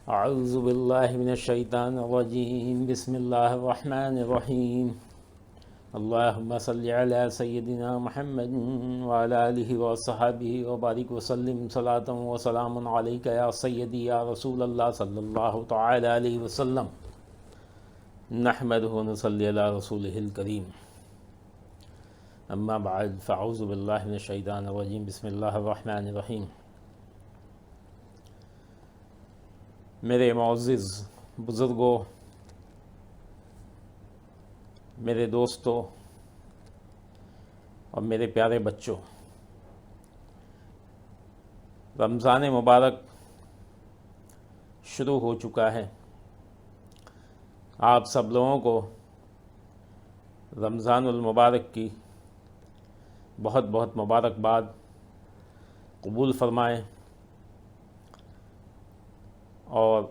اعوذ باللہ من الشیطان الرجیم بسم اللہ الرحمن الرحیم اللہم صلی علی سیدنا محمد وعلی آلہ وصحبہ وبارک وسلم صلاۃ وسلام علیک یا سیدی یا رسول اللہ صلی اللہ تعالی علیہ وسلم نحمدہ ونصلی علی رسولہ الکریم اما بعد فاعوذ باللہ من الشیطان الرجیم بسم اللہ الرحمن الرحیم۔ میرے معزز بزرگوں، میرے دوستوں اور میرے پیارے بچوں، رمضان مبارک شروع ہو چکا ہے۔ آپ سب لوگوں کو رمضان المبارک کی بہت بہت مبارکباد قبول فرمائیں اور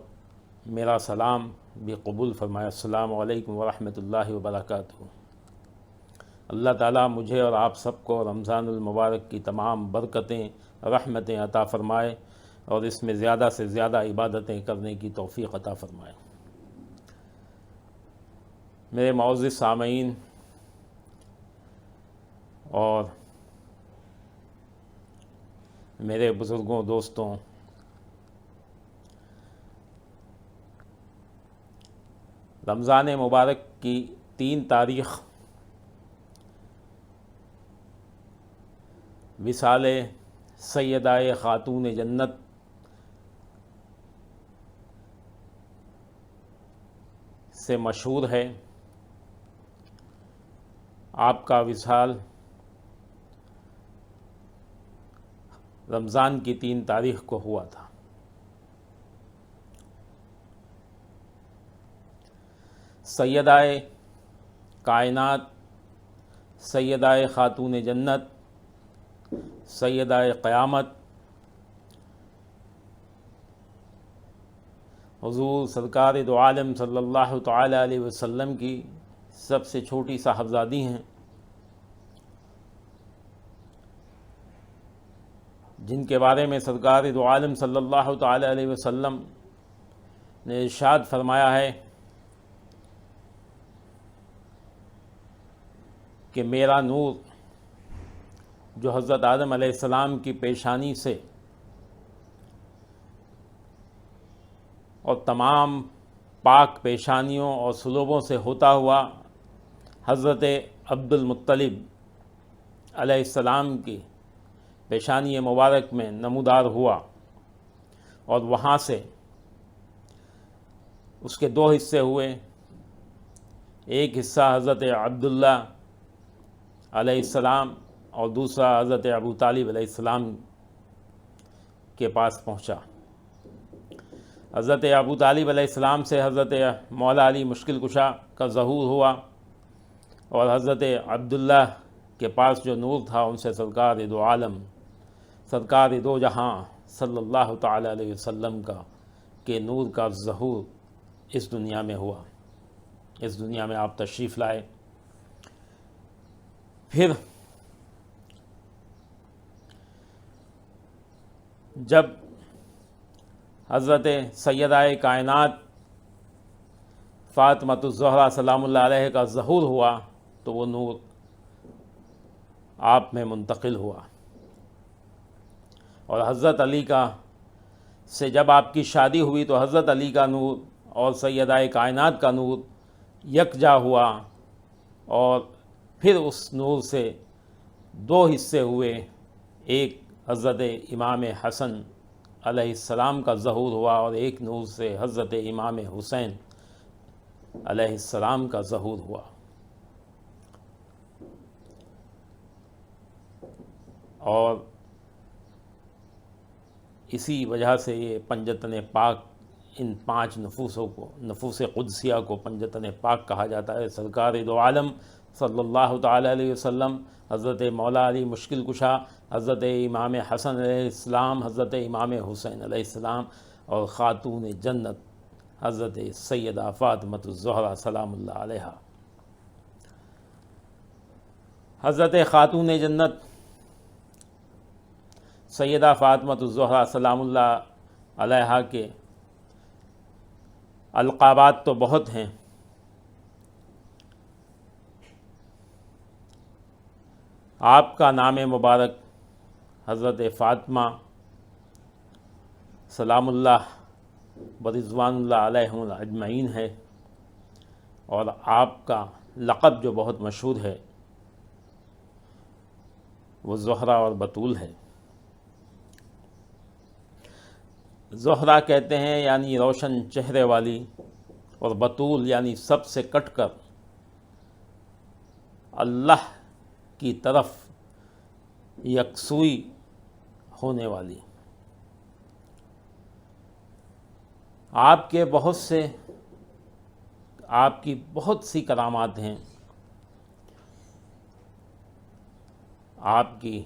میرا سلام بھی قبول فرمائے۔ السلام علیکم ورحمۃ اللہ وبرکاتہ۔ اللہ تعالیٰ مجھے اور آپ سب کو رمضان المبارک کی تمام برکتیں، رحمتیں عطا فرمائے اور اس میں زیادہ سے زیادہ عبادتیں کرنے کی توفیق عطا فرمائے۔ میرے معزز سامعین اور میرے بزرگوں، دوستوں، رمضان مبارک کی 3 تاریخ وصال سیدہ خاتون جنت سے مشہور ہے۔ آپ کا وصال رمضان کی 3 تاریخ کو ہوا تھا۔ سیدہ کائنات، سیدہ خاتون جنت، سیدہ قیامت، حضور سرکار دو عالم صلی اللہ تعالی علیہ وسلم کی سب سے چھوٹی صاحبزادی ہیں، جن کے بارے میں سرکار دو عالم صلی اللہ تعالی علیہ وسلم نے ارشاد فرمایا ہے کہ میرا نور جو حضرت آدم علیہ السلام کی پیشانی سے اور تمام پاک پیشانیوں اور سلوبوں سے ہوتا ہوا حضرت عبد المطلب علیہ السلام کی پیشانی مبارک میں نمودار ہوا، اور وہاں سے اس کے 2 حصے ہوئے۔ ایک حصہ حضرت عبداللہ علیہ السلام اور دوسرا حضرت ابو طالب علیہ السلام کے پاس پہنچا۔ حضرت ابو طالب علیہ السلام سے حضرت مولا علی مشکل کشا کا ظہور ہوا، اور حضرت عبداللہ کے پاس جو نور تھا ان سے سرکار دو عالم، سرکار دو جہاں صلی اللہ تعالی علیہ وسلم کا کہ نور کا ظہور اس دنیا میں ہوا، اس دنیا میں آپ تشریف لائے۔ پھر جب حضرت سیدہ کائنات فاطمۃ الزہرا سلام اللہ علیہ کا ظہور ہوا تو وہ نور آپ میں منتقل ہوا، اور حضرت علی کا سے جب آپ کی شادی ہوئی تو حضرت علی کا نور اور سیدہ کائنات کا نور یکجا ہوا، اور پھر اس نور سے 2 حصے ہوئے۔ ایک حضرت امام حسن علیہ السلام کا ظہور ہوا، اور ایک نور سے حضرت امام حسین علیہ السلام کا ظہور ہوا۔ اور اسی وجہ سے یہ پنجتن پاک، ان 5 نفوسوں کو، نفوس قدسیہ کو پنجتن پاک کہا جاتا ہے۔ سرکار دو عالم صلی اللہ تعالی علیہ وسلم، حضرت مولا علی مشکل کشا، حضرت امام حسن علیہ السلام، حضرت امام حسین علیہ السلام، اور خاتون جنت حضرت سیدہ فاطمۃ الزہرا سلام اللہ علیہا۔ حضرت خاتون جنت سیدہ فاطمۃ الزہرا سلام اللہ علیہا کے القابات تو بہت ہیں، آپ کا نام مبارک حضرت فاطمہ سلام اللہ و رضوان اللہ علیہم اجمعین ہے، اور آپ کا لقب جو بہت مشہور ہے وہ زہرہ اور بطول ہے۔ زہرہ کہتے ہیں یعنی روشن چہرے والی، اور بطول یعنی سب سے کٹ کر اللہ کی طرف یکسوئی ہونے والی۔ آپ کی بہت سی کرامات ہیں۔ آپ کی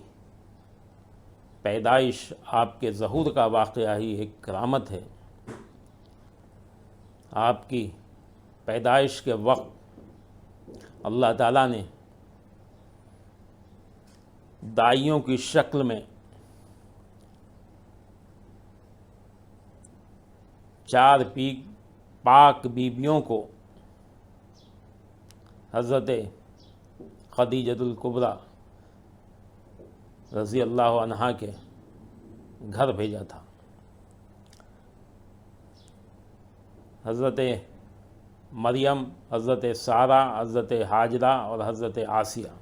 پیدائش، آپ کے ظہور کا واقعہ ہی ایک کرامت ہے۔ آپ کی پیدائش کے وقت اللہ تعالیٰ نے دائیوں کی شکل میں 4 پاک بیویوں کو حضرت خدیجۃ الکبریٰ رضی اللہ عنہا کے گھر بھیجا تھا۔ حضرت مریم، حضرت سارہ، حضرت ہاجرہ اور حضرت آسیہ،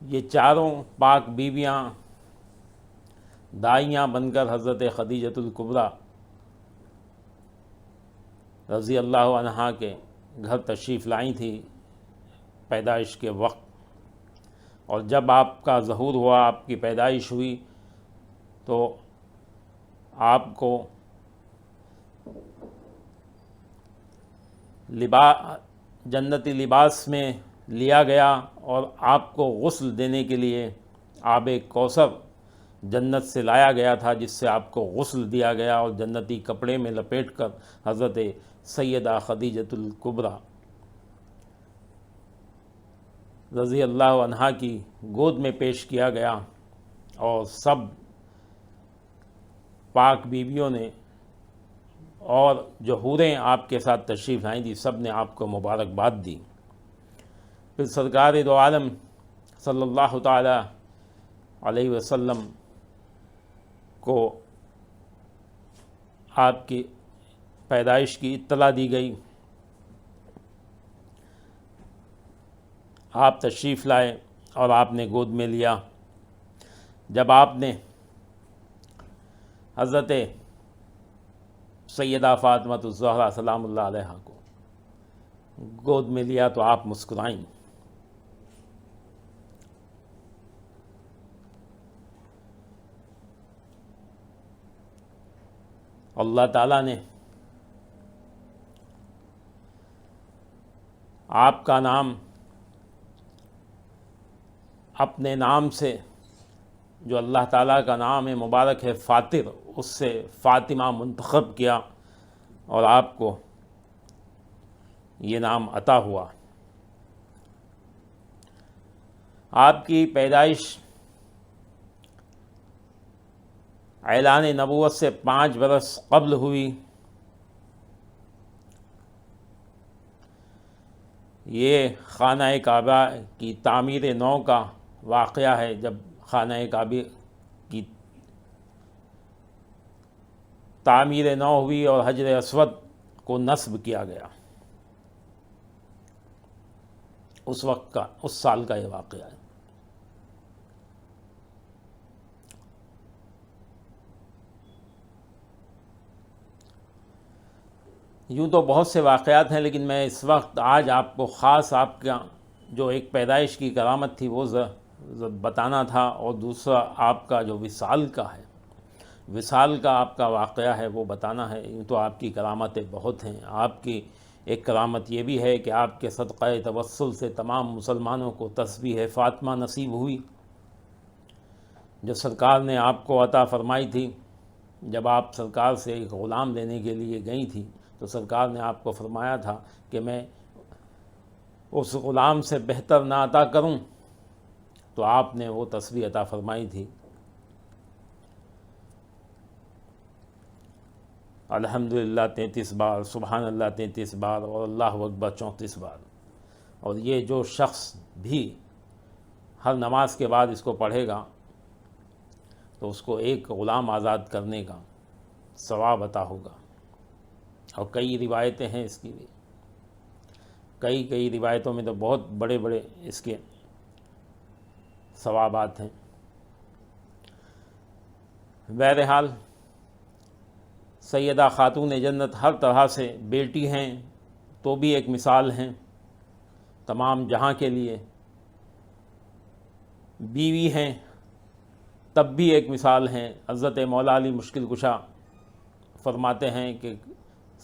یہ چاروں پاک بیویاں دائیاں بن کر حضرت خدیجۃ الکبریٰ رضی اللہ عنہا کے گھر تشریف لائی تھی پیدائش کے وقت، اور جب آپ کا ظہور ہوا، آپ کی پیدائش ہوئی، تو آپ کو جنتی لباس میں لیا گیا، اور آپ کو غسل دینے کے لیے آب کوثر جنت سے لایا گیا تھا، جس سے آپ کو غسل دیا گیا، اور جنتی کپڑے میں لپیٹ کر حضرت سیدہ خدیجۃ الکبریٰ رضی اللہ عنہا کی گود میں پیش کیا گیا، اور سب پاک بیویوں نے اور جو حوریں آپ کے ساتھ تشریف لائیں تھیں، سب نے آپ کو مبارکباد دی۔ پھر سرکار دو عالم صلی اللہ تعالی علیہ وسلم کو آپ کی پیدائش کی اطلاع دی گئی۔ آپ تشریف لائے اور آپ نے گود میں لیا۔ جب آپ نے حضرت سیدہ فاطمہ الزہرا سلام اللہ علیہا کو گود میں لیا تو آپ مسکرائیں۔ اللہ تعالیٰ نے آپ کا نام اپنے نام سے، جو اللہ تعالیٰ کا نام مبارک ہے فاطر، اس سے فاطمہ منتخب کیا، اور آپ کو یہ نام عطا ہوا۔ آپ کی پیدائش اعلان نبوت سے 5 برس قبل ہوئی۔ یہ خانہ کعبہ کی تعمیر نو کا واقعہ ہے، جب خانہ کعبہ کی تعمیر نو ہوئی اور حجر اسود کو نصب کیا گیا، اس سال کا یہ واقعہ ہے۔ یوں تو بہت سے واقعات ہیں، لیکن میں اس وقت آج آپ کو خاص آپ کا جو ایک پیدائش کی کرامت تھی وہ بتانا تھا، اور دوسرا آپ کا جو وصال کا ہے، وصال کا آپ کا واقعہ ہے وہ بتانا ہے۔ یوں تو آپ کی کرامتیں بہت ہیں۔ آپ کی ایک کرامت یہ بھی ہے کہ آپ کے صدقہ توسل سے تمام مسلمانوں کو تسبیح فاطمہ نصیب ہوئی، جو سرکار نے آپ کو عطا فرمائی تھی۔ جب آپ سرکار سے ایک غلام لینے کے لیے گئی تھی تو سرکار نے آپ کو فرمایا تھا کہ میں اس غلام سے بہتر نہ عطا کروں، تو آپ نے وہ تسبیح عطا فرمائی تھی۔ الحمدللہ 33 بار، سبحان اللہ 33 بار اور اللہ اکبر 34 بار۔ اور یہ جو شخص بھی ہر نماز کے بعد اس کو پڑھے گا تو اس کو ایک غلام آزاد کرنے کا ثواب عطا ہوگا۔ اور کئی روایتیں ہیں اس کی بھی، کئی روایتوں میں تو بہت بڑے بڑے اس کے ثوابات ہیں۔ بہرحال سیدہ خاتون جنت ہر طرح سے بیٹی ہیں تو بھی ایک مثال ہیں تمام جہاں کے لیے، بیوی ہیں تب بھی ایک مثال ہیں۔ حضرت مولا علی مشکل کشا فرماتے ہیں کہ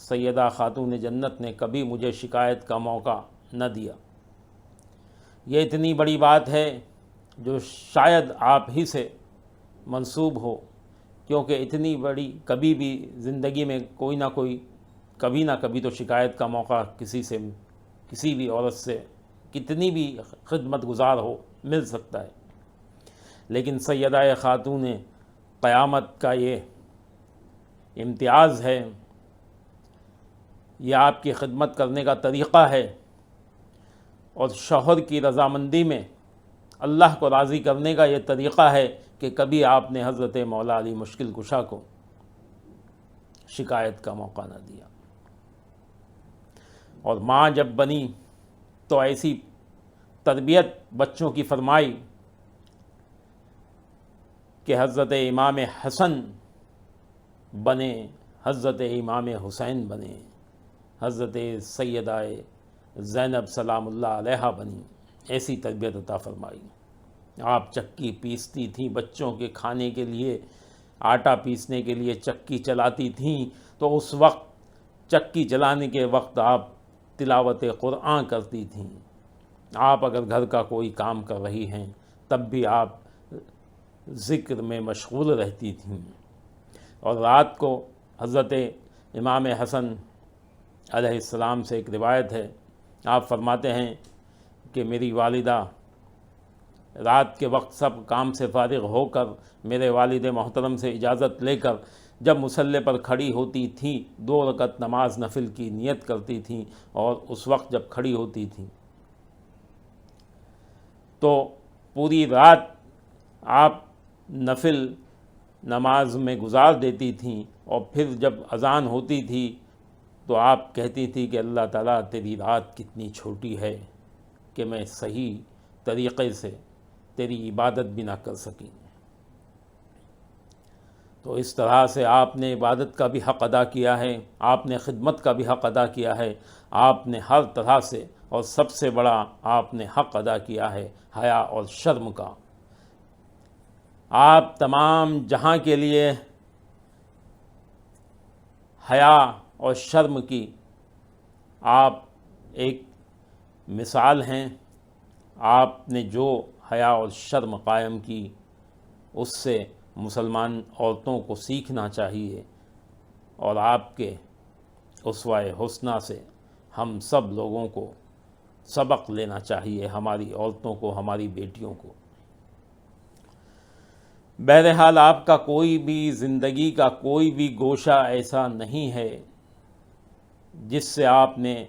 سیدہ خاتون جنت نے کبھی مجھے شکایت کا موقع نہ دیا۔ یہ اتنی بڑی بات ہے جو شاید آپ ہی سے منسوب ہو، کیونکہ اتنی بڑی کبھی بھی زندگی میں کوئی نہ کوئی کبھی نہ کبھی تو شکایت کا موقع کسی بھی عورت سے کتنی بھی خدمت گزار ہو مل سکتا ہے، لیکن سیدہ خاتون قیامت کا یہ امتیاز ہے، یہ آپ کی خدمت کرنے کا طریقہ ہے، اور شوہر کی رضامندی میں اللہ کو راضی کرنے کا یہ طریقہ ہے کہ کبھی آپ نے حضرت مولا علی مشکل کشا کو شکایت کا موقع نہ دیا۔ اور ماں جب بنی تو ایسی تربیت بچوں کی فرمائی کہ حضرت امام حسن بنے، حضرت امام حسین بنے، حضرت سیدہ زینب سلام اللہ علیہا بنی، ایسی تربیت عطا فرمائی۔ آپ چکی پیستی تھیں بچوں کے کھانے کے لیے، آٹا پیسنے کے لیے چکی چلاتی تھیں، تو اس وقت چکی چلانے کے وقت آپ تلاوت قرآن کرتی تھیں۔ آپ اگر گھر کا کوئی کام کر رہی ہیں تب بھی آپ ذکر میں مشغول رہتی تھیں۔ اور رات کو حضرت امام حسن علیہ السلام سے ایک روایت ہے، آپ فرماتے ہیں کہ میری والدہ رات کے وقت سب کام سے فارغ ہو کر میرے والد محترم سے اجازت لے کر جب مصلی پر کھڑی ہوتی تھیں 2 رکعت نماز نفل کی نیت کرتی تھیں، اور اس وقت جب کھڑی ہوتی تھیں تو پوری رات آپ نفل نماز میں گزار دیتی تھیں، اور پھر جب اذان ہوتی تھی تو آپ کہتی تھی کہ اللہ تعالیٰ تیری رات کتنی چھوٹی ہے کہ میں صحیح طریقے سے تیری عبادت بھی نہ کر سکی۔ تو اس طرح سے آپ نے عبادت کا بھی حق ادا کیا ہے، آپ نے خدمت کا بھی حق ادا کیا ہے، آپ نے ہر طرح سے، اور سب سے بڑا آپ نے حق ادا کیا ہے حیا اور شرم کا۔ آپ تمام جہاں کے لیے حیا اور شرم کی آپ ایک مثال ہیں۔ آپ نے جو حیا اور شرم قائم کی اس سے مسلمان عورتوں کو سیکھنا چاہیے، اور آپ کے اسوہ حسنہ سے ہم سب لوگوں کو سبق لینا چاہیے، ہماری عورتوں کو، ہماری بیٹیوں کو۔ بہرحال آپ کا کوئی بھی زندگی کا کوئی بھی گوشہ ایسا نہیں ہے جس سے آپ نے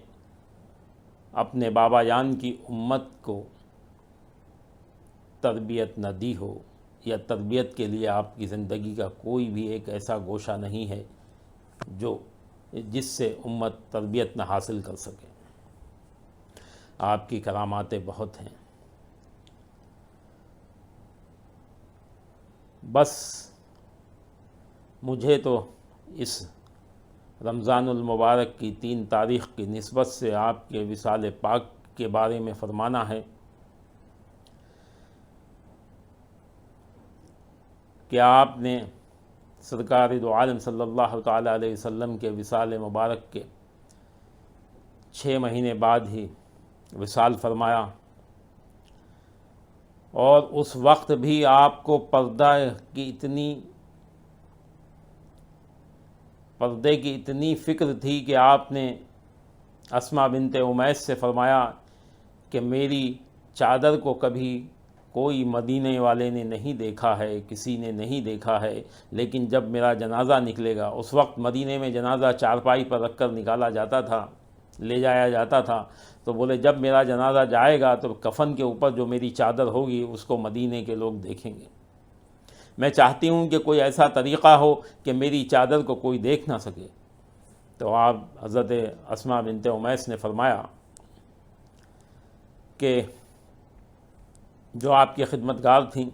اپنے بابا جان کی امت کو تربیت نہ دی ہو، یا تربیت کے لیے آپ کی زندگی کا کوئی بھی ایک ایسا گوشہ نہیں ہے جس سے امت تربیت نہ حاصل کر سکے۔ آپ کی کراماتیں بہت ہیں۔ بس مجھے تو اس رمضان المبارک کی 3 تاریخ کی نسبت سے آپ کے وصال پاک کے بارے میں فرمانا ہے کہ آپ نے سرکار دو عالم صلی اللہ تعالیٰ علیہ وسلم کے وصال مبارک کے 6 مہینے بعد ہی وصال فرمایا، اور اس وقت بھی آپ کو پردے کی اتنی فکر تھی کہ آپ نے اسماء بنت امیس سے فرمایا کہ میری چادر کو کبھی کوئی مدینے والے نے نہیں دیکھا ہے، کسی نے نہیں دیکھا ہے، لیکن جب میرا جنازہ نکلے گا، اس وقت مدینے میں جنازہ چارپائی پر رکھ کر نکالا جاتا تھا، لے جایا جاتا تھا، تو بولے جب میرا جنازہ جائے گا تو کفن کے اوپر جو میری چادر ہوگی اس کو مدینے کے لوگ دیکھیں گے۔ میں چاہتی ہوں کہ کوئی ایسا طریقہ ہو کہ میری چادر کو کوئی دیکھ نہ سکے۔ تو آپ حضرت اسماء بنت امیس نے فرمایا کہ جو آپ کی خدمتگار تھیں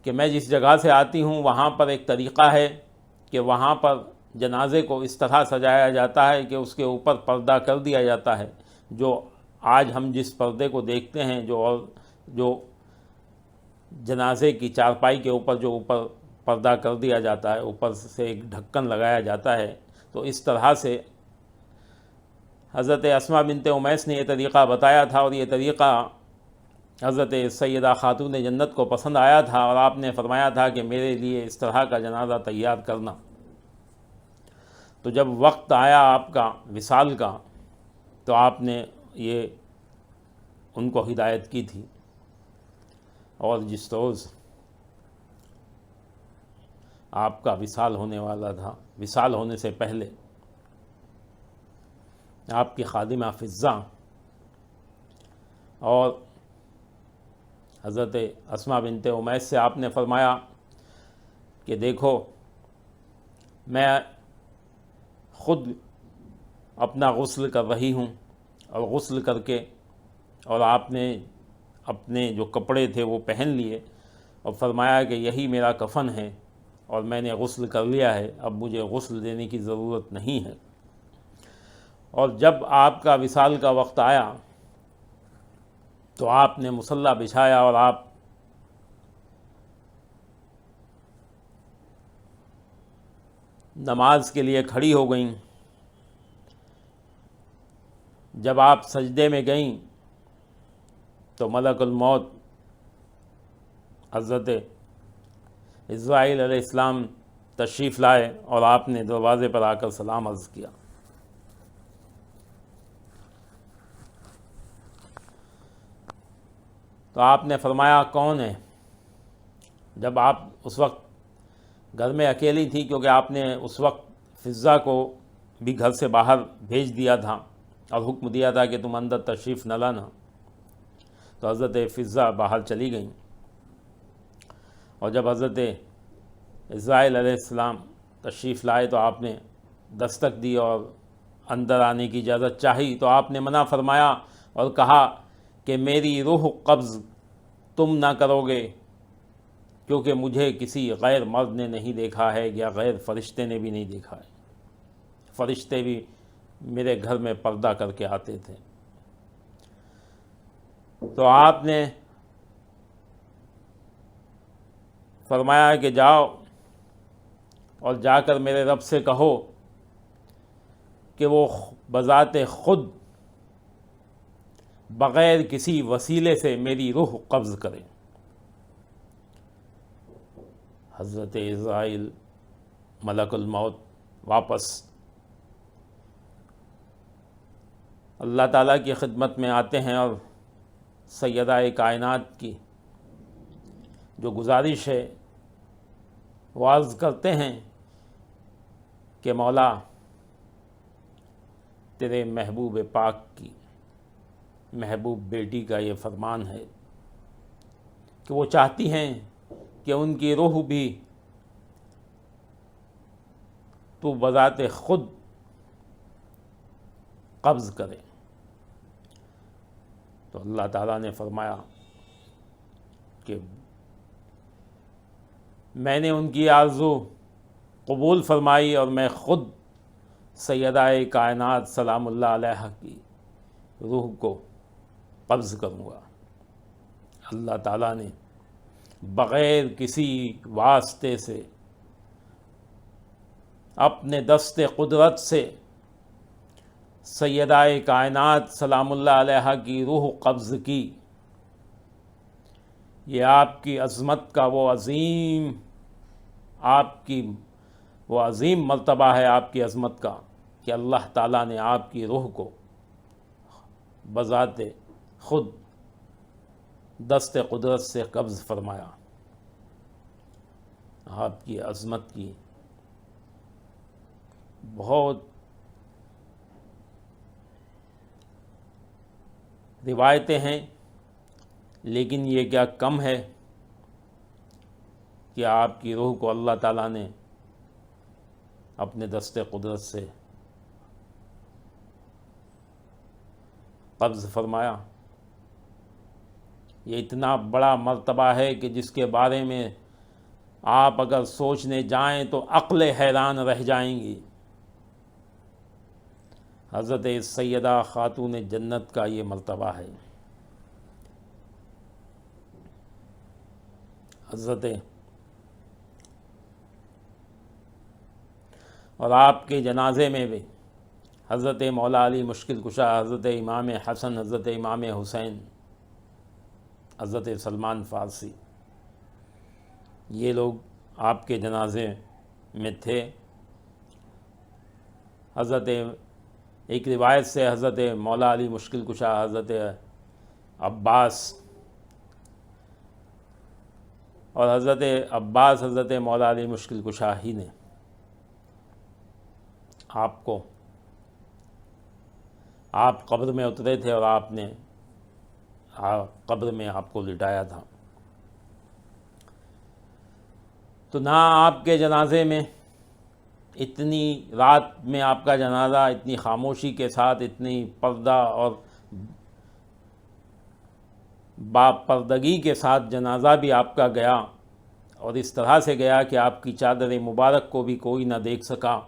کہ میں جس جگہ سے آتی ہوں وہاں پر ایک طریقہ ہے کہ وہاں پر جنازے کو اس طرح سجایا جاتا ہے کہ اس کے اوپر پردہ کر دیا جاتا ہے، جو آج ہم جس پردے کو دیکھتے ہیں، جو جنازے کی چارپائی کے اوپر جو اوپر پردہ کر دیا جاتا ہے، اوپر سے ایک ڈھکن لگایا جاتا ہے، تو اس طرح سے حضرت اسماء بنت امیس نے یہ طریقہ بتایا تھا، اور یہ طریقہ حضرت سیدہ خاتون جنت کو پسند آیا تھا، اور آپ نے فرمایا تھا کہ میرے لیے اس طرح کا جنازہ تیار کرنا۔ تو جب وقت آیا آپ کا وصال کا، تو آپ نے یہ ان کو ہدایت کی تھی، اور جس روز آپ کا وصال ہونے والا تھا، وصال ہونے سے پہلے آپ کی خادمہ فضہ اور حضرت اسماء بنت امیس سے آپ نے فرمایا کہ دیکھو میں خود اپنا غسل کر رہی ہوں، اور غسل کر کے اور آپ نے اپنے جو کپڑے تھے وہ پہن لیے، اور فرمایا کہ یہی میرا کفن ہے، اور میں نے غسل کر لیا ہے، اب مجھے غسل دینے کی ضرورت نہیں ہے۔ اور جب آپ کا وصال کا وقت آیا تو آپ نے مصلی بچھایا، اور آپ نماز کے لیے کھڑی ہو گئیں۔ جب آپ سجدے میں گئیں تو ملک الموت حضرت اسرائیل علیہ السلام تشریف لائے، اور آپ نے دروازے پر آ کر سلام عرض کیا۔ تو آپ نے فرمایا کون ہے؟ جب آپ اس وقت گھر میں اکیلی تھی، کیونکہ آپ نے اس وقت فضہ کو بھی گھر سے باہر بھیج دیا تھا اور حکم دیا تھا کہ تم اندر تشریف نہ لانا، تو حضرت فضہ باہر چلی گئیں، اور جب حضرت اسرائیل علیہ السلام تشریف لائے تو آپ نے دستک دی اور اندر آنے کی اجازت چاہی، تو آپ نے منع فرمایا اور کہا کہ میری روح قبض تم نہ کرو گے، کیونکہ مجھے کسی غیر مرد نے نہیں دیکھا ہے، یا غیر فرشتے نے بھی نہیں دیکھا ہے۔ فرشتے بھی میرے گھر میں پردہ کر کے آتے تھے۔ تو آپ نے فرمایا کہ جاؤ اور جا کر میرے رب سے کہو کہ وہ بذات خود بغیر کسی وسیلے سے میری روح قبض کرے۔ حضرت اسرائیل ملک الموت واپس اللہ تعالیٰ کی خدمت میں آتے ہیں، اور سیدہ کائنات کی جو گزارش ہے وہ عرض کرتے ہیں کہ مولا تیرے محبوب پاک کی محبوب بیٹی کا یہ فرمان ہے کہ وہ چاہتی ہیں کہ ان کی روح بھی تو بذات خود قبض کرے۔ تو اللہ تعالیٰ نے فرمایا کہ میں نے ان کی آرزو قبول فرمائی، اور میں خود سیدہ کائنات سلام اللہ علیہ کی روح کو قبض کروں گا۔ اللہ تعالیٰ نے بغیر کسی واسطے سے اپنے دست قدرت سے سیدہ کائنات سلام اللہ علیہ کی روح قبض کی۔ یہ آپ کی عظمت کا وہ عظیم مرتبہ ہے آپ کی عظمت کا کہ اللہ تعالیٰ نے آپ کی روح کو بذات خود دست قدرت سے قبض فرمایا۔ آپ کی عظمت کی بہت روایتیں ہیں، لیکن یہ کیا کم ہے کہ آپ کی روح کو اللہ تعالیٰ نے اپنے دست قدرت سے قبض فرمایا۔ یہ اتنا بڑا مرتبہ ہے کہ جس کے بارے میں آپ اگر سوچنے جائیں تو عقل حیران رہ جائیں گی۔ حضرت سیدہ خاتون جنت کا یہ مرتبہ ہے۔ اور آپ کے جنازے میں بھی حضرت مولا علی مشکل کشا، حضرت امام حسن، حضرت امام حسین، حضرت سلمان فارسی، یہ لوگ آپ کے جنازے میں تھے۔ حضرت ایک روایت سے حضرت مولا علی مشکل کشا، حضرت عباس اور حضرت عباس حضرت مولا علی مشکل کشا ہی نے آپ قبر میں اترے تھے اور آپ نے قبر میں آپ کو لٹایا تھا۔ تو نہ آپ کے جنازے میں اتنی رات میں آپ کا جنازہ اتنی خاموشی کے ساتھ، اتنی پردہ اور با پردگی کے ساتھ جنازہ بھی آپ کا گیا، اور اس طرح سے گیا کہ آپ کی چادر مبارک کو بھی کوئی نہ دیکھ سکا۔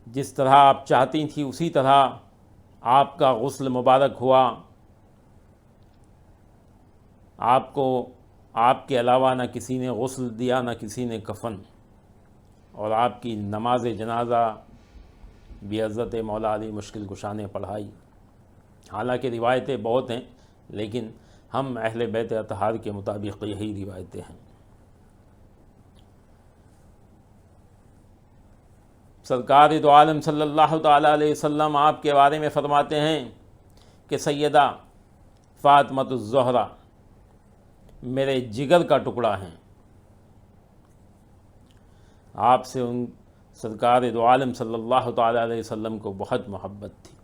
جس طرح آپ چاہتی تھی اسی طرح آپ کا غسل مبارک ہوا۔ آپ کو آپ کے علاوہ نہ کسی نے غسل دیا، نہ کسی نے کفن، اور آپ کی نماز جنازہ بھی حضرت مولا علی مشکل کشا نے پڑھائی۔ حالانکہ روایتیں بہت ہیں، لیکن ہم اہل بیت اطہار کے مطابق یہی روایتیں ہیں۔ سرکار دو عالم صلی اللہ تعالیٰ علیہ وسلم آپ کے بارے میں فرماتے ہیں کہ سیدہ فاطمۃ الزہرا میرے جگر کا ٹکڑا ہیں۔ آپ سے ان سرکار دو عالم صلی اللہ تعالیٰ علیہ وسلم کو بہت محبت تھی۔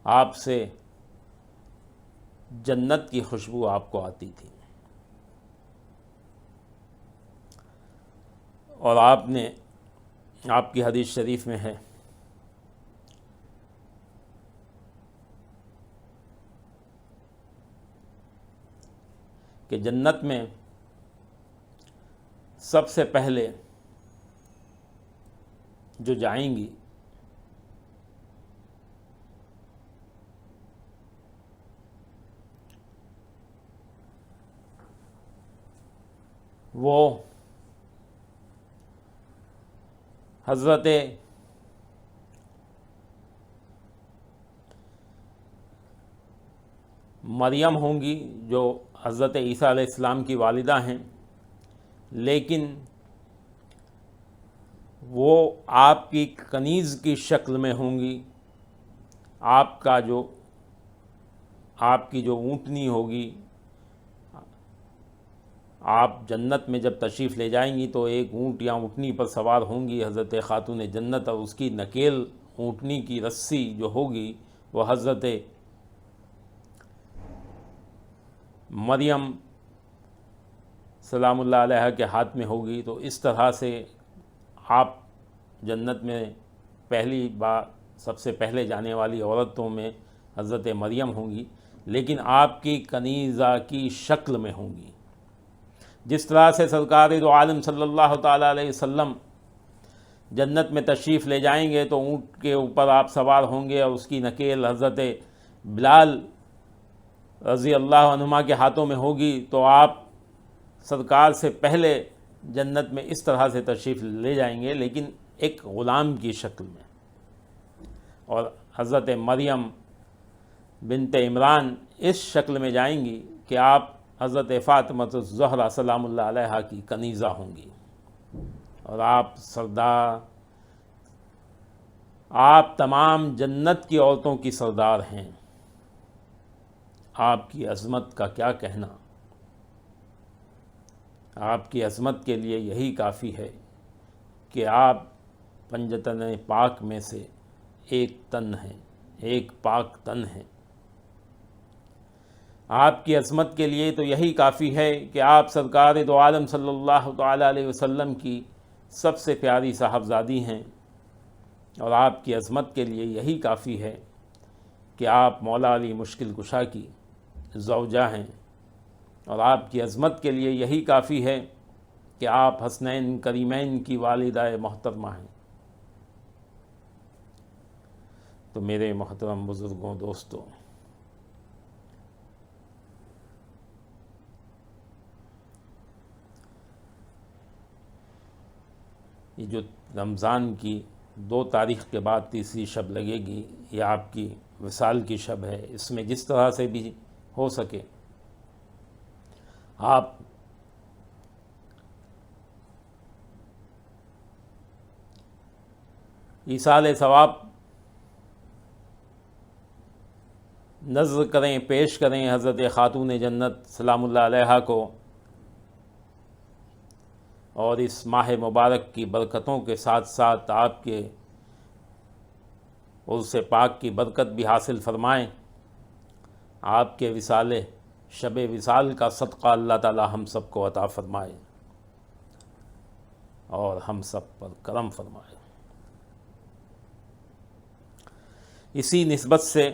آپ سے جنت کی خوشبو آپ کو آتی تھی، اور آپ کی حدیث شریف میں ہے کہ جنت میں سب سے پہلے جو جائیں گی وہ حضرت مریم ہوں گی، جو حضرت عیسیٰ علیہ السلام کی والدہ ہیں، لیکن وہ آپ کی کنیز کی شکل میں ہوں گی۔ آپ کی جو اونٹنی ہوگی، آپ جنت میں جب تشریف لے جائیں گی تو ایک اونٹ یا اونٹنی پر سوار ہوں گی حضرت خاتون جنت، اور اس کی نکیل اونٹنی کی رسی جو ہوگی وہ حضرت مریم سلام اللہ علیہا کے ہاتھ میں ہوگی۔ تو اس طرح سے آپ جنت میں پہلی بار سب سے پہلے جانے والی عورتوں میں حضرت مریم ہوں گی، لیکن آپ کی کنیزہ کی شکل میں ہوں گی۔ جس طرح سے سرکار دو عالم صلی اللہ تعالیٰ علیہ وسلم جنت میں تشریف لے جائیں گے تو اونٹ کے اوپر آپ سوار ہوں گے، اور اس کی نکیل حضرت بلال رضی اللہ عنہما کے ہاتھوں میں ہوگی، تو آپ سرکار سے پہلے جنت میں اس طرح سے تشریف لے جائیں گے، لیکن ایک غلام کی شکل میں۔ اور حضرت مریم بنت عمران اس شکل میں جائیں گی کہ آپ حضرت فاطمۃ الزہرا سلام اللہ علیہا کی کنیزہ ہوں گی، اور آپ تمام جنت کی عورتوں کی سردار ہیں۔ آپ کی عظمت کا کیا کہنا، آپ کی عظمت کے لیے یہی کافی ہے کہ آپ پنجتن پاک میں سے ایک تن ہیں، ایک پاک تن ہیں۔ آپ کی عظمت کے لیے تو یہی کافی ہے کہ آپ سرکار دو عالم صلی اللہ تعالیٰ علیہ وسلم کی سب سے پیاری صاحبزادی ہیں، اور آپ کی عظمت کے لیے یہی کافی ہے کہ آپ مولا علی مشکل کشا کی زوجہ ہیں، اور آپ کی عظمت کے لیے یہی کافی ہے کہ آپ حسنین کریمین کی والدہ محترمہ ہیں۔ تو میرے محترم بزرگوں، دوستوں، یہ جو رمضان کی 2 تاریخ کے بعد تیسری شب لگے گی، یہ آپ کی وصال کی شب ہے۔ اس میں جس طرح سے بھی ہو سکے آپ ایصال ثواب نذر کریں، پیش کریں حضرت خاتون جنت سلام اللہ علیہا کو، اور اس ماہ مبارک کی برکتوں کے ساتھ ساتھ آپ کے عرس پاک کی برکت بھی حاصل فرمائیں۔ آپ کے وصال شب وصال کا صدقہ اللہ تعالی ہم سب کو عطا فرمائے اور ہم سب پر کرم فرمائے۔ اسی نسبت سے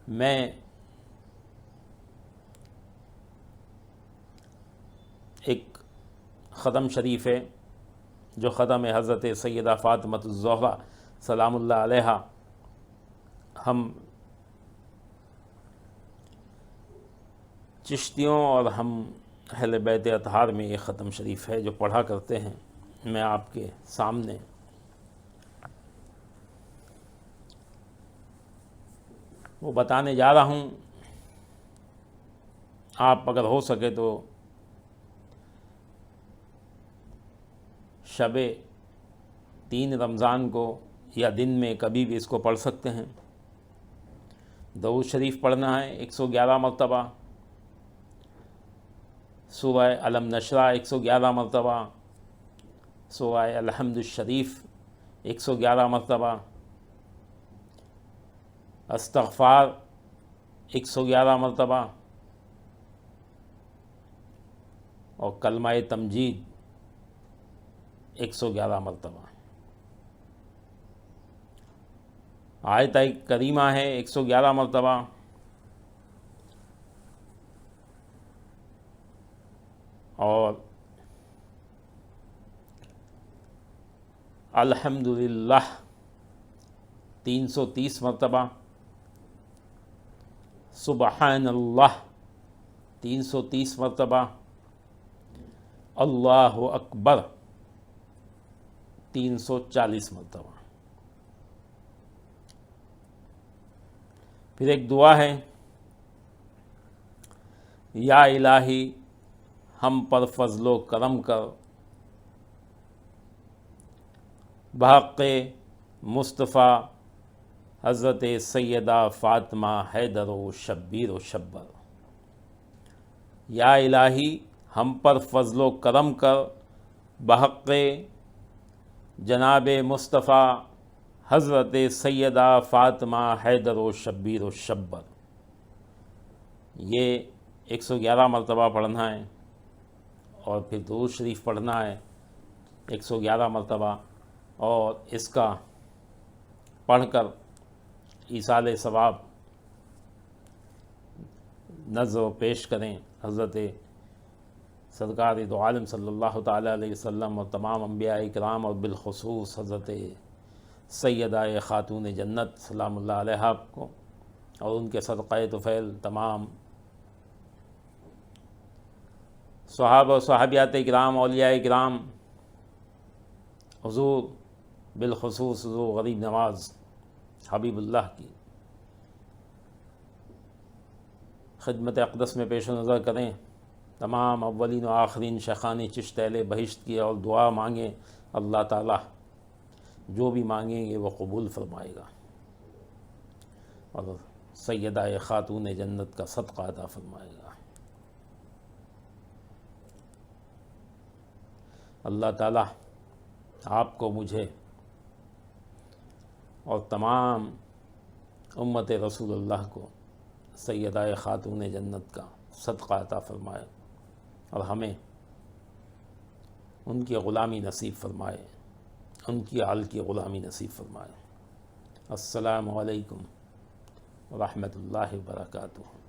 میں ایک ختم شریف ہے جو ختم حضرت سیدہ فاطمہ الزہرا سلام اللہ علیہا، ہم چشتیوں اور ہم اہل بیت اطہار میں یہ ختم شریف ہے جو پڑھا کرتے ہیں، میں آپ کے سامنے وہ بتانے جا رہا ہوں۔ آپ اگر ہو سکے تو شب 3 رمضان کو یا دن میں کبھی بھی اس کو پڑھ سکتے ہیں۔ درود شریف پڑھنا ہے 111 مرتبہ، سورہ علم نشرہ 111 مرتبہ، سورہ الحمد الشریف 111 مرتبہ، استغفار 111 مرتبہ، اور کلمہ تمجید 111 مرتبہ۔ آیت کریمہ ہے 111 مرتبہ، اور الحمدللہ 330 مرتبہ، سبحان اللہ 330 مرتبہ، اللہ اکبر 340 مرتبہ۔ پھر ایک دعا ہے، یا الہی ہم پر فضل و کرم کر، بحق مصطفیٰ حضرت سیدہ فاطمہ حیدر و شبیر و شبر۔ یا الہی ہم پر فضل و کرم کر، بحق جناب مصطفیٰ حضرت سیدہ فاطمہ حیدر و شبیر و شبر۔ یہ 111 مرتبہ پڑھنا ہے، اور پھر درود شریف پڑھنا ہے 111 مرتبہ، اور اس کا پڑھ کر ایصال ثواب نذر و پیش کریں حضرت سرکار دو عالم صلی اللہ تعالیٰ علیہ وسلم اور تمام انبیاء کرام، اور بالخصوص حضرت سیدہ خاتون جنت سلام اللہ علیہا کو، اور ان کے صدقہ طفیل تمام صحابہ و صحابیات کرام، اولیاء کرام، حضور بالخصوص حضور غریب نواز حبیب اللہ کی خدمت اقدس میں پیش نظر کریں، تمام اولین و آخرین شیخان چشت اہل بہشت کی، اور دعا مانگیں اللہ تعالیٰ جو بھی مانگیں گے وہ قبول فرمائے گا اور سیدہ خاتون جنت کا صدقہ عطا فرمائے گا۔ اللہ تعالیٰ آپ کو، مجھے اور تمام امت رسول اللہ کو سیدہ خاتون جنت کا صدقہ عطا فرمائے اور ہمیں ان کی غلامی نصیب فرمائے، ان کی آل کی غلامی نصیب فرمائے۔ السلام علیکم ورحمۃ اللہ وبرکاتہ۔